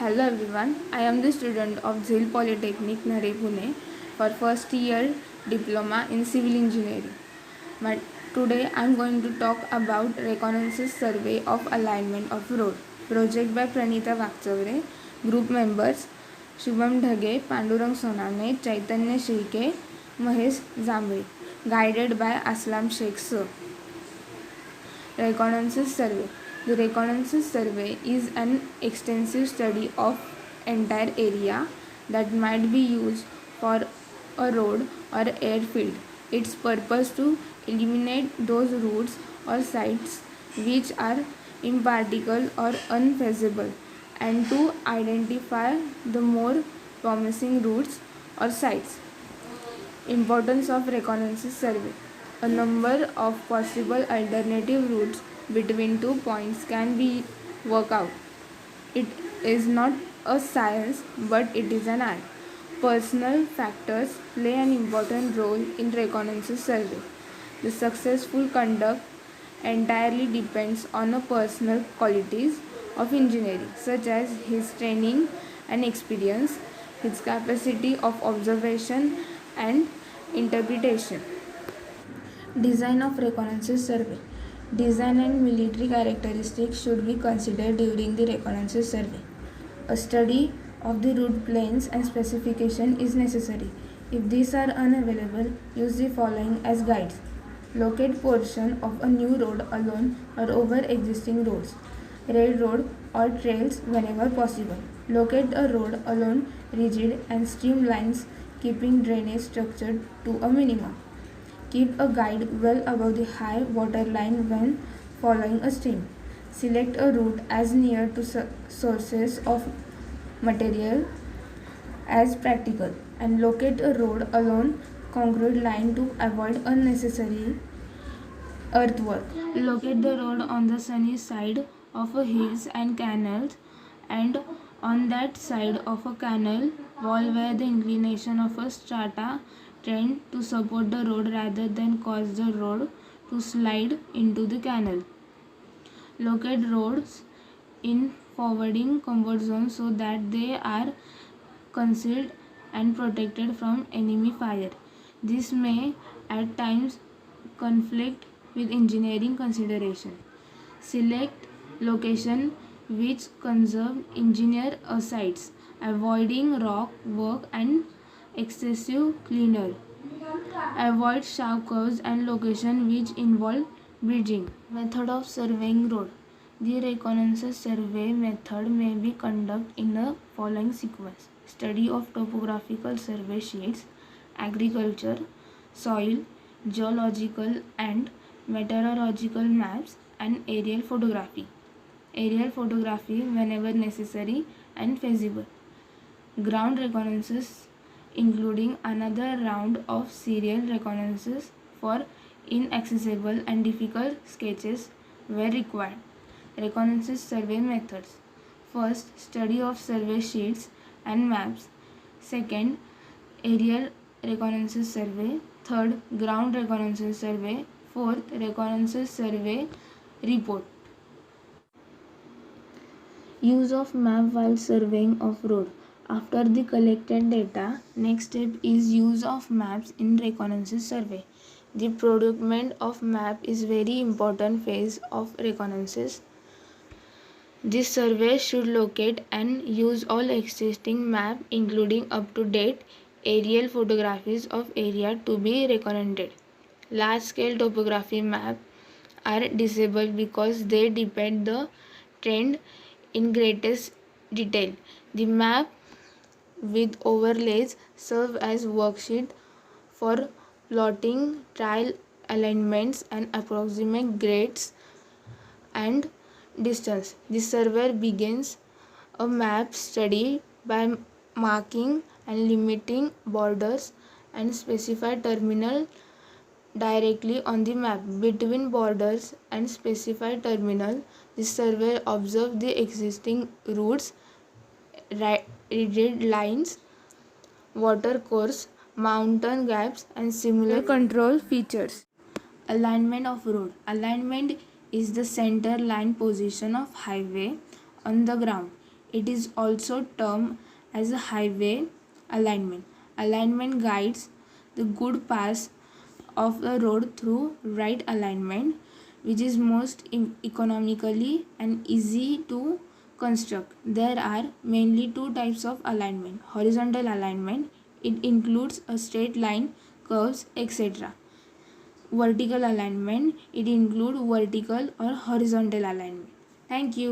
Hello everyone, I am the student of Zil Polytechnic Nare Pune for first year diploma in civil engineering. But today I am going to talk about reconnaissance survey of alignment of road. Project by Pranita Vakchavre, group members Shubham Dhage, Pandurang Sonane, Chaitanya Shirke, Mahesh Zambre, guided by Aslam Sheikh Sir. Reconnaissance survey. The reconnaissance survey is an extensive study of entire area that might be used for a road or airfield. Its purpose to eliminate those routes or sites which are impractical or unfeasible and to identify the more promising routes or sites. Importance of reconnaissance survey. A number of possible alternative routes between 2 points can be worked out. It is not a science but it is an art. Personal factors play an important role in reconnaissance survey. The successful conduct entirely depends on a personal qualities of engineering such as his training and experience, his capacity of observation and interpretation. Design of reconnaissance survey. Design and military characteristics should be considered during the reconnaissance survey. A study of the route planes and specification is necessary. If these are unavailable, use the following as guides. Locate portion of a new road alone or over existing roads. Railroad or trails whenever possible. Locate a road alone rigid and streamlines, keeping drainage structure to a minimum. Keep a guide well above the high water line when following a stream. Select a route as near to sources of material as practical and locate a road along concrete line to avoid unnecessary earthwork. Locate the road on the sunny side of a hills and canals and on that side of a canal wall where the inclination of a strata trend to support the road rather than cause the road to slide into the canal. Locate roads in forwarding comfort zones so that they are concealed and protected from enemy fire. This may at times conflict with engineering consideration. Select location which conserve engineer sites, avoiding rock work and excessive cleaner. Avoid sharp curves and location which involve bridging. Method of surveying road. The reconnaissance survey method may be conducted in the following sequence. Study of topographical survey sheets, agriculture, soil, geological and meteorological maps and aerial photography. Aerial photography whenever necessary and feasible. Ground reconnaissance including another round of serial reconnaissance for inaccessible and difficult sketches where required. Reconnaissance survey methods. First, study of survey sheets and maps. Second, aerial reconnaissance survey. Third, ground reconnaissance survey. Fourth, reconnaissance survey report. Use of map while surveying of road. After the collected data, next step is use of maps in reconnaissance survey. The procurement of map is very important phase of reconnaissance. This survey should locate and use all existing map including up-to-date aerial photographies of area to be reconnaissed. Large-scale topography maps are disabled because they depict the trend in greatest detail. The map with overlays serve as worksheet for plotting trial alignments and approximate grades and distance. The surveyor begins a map study by marking and limiting borders and specify terminal directly on the map. Between borders and specified terminal, the surveyor observes the existing routes, rigid lines, water course, mountain gaps and similar control features. Alignment of road. Alignment is the center line position of highway on the ground. It is also termed as a highway alignment. Alignment guides the good path of the road through right alignment, which is most economically and easy to construct. There are mainly two types of alignment. Horizontal alignment, it includes a straight line, curves, etc. Vertical alignment, it includes vertical or horizontal alignment. Thank you.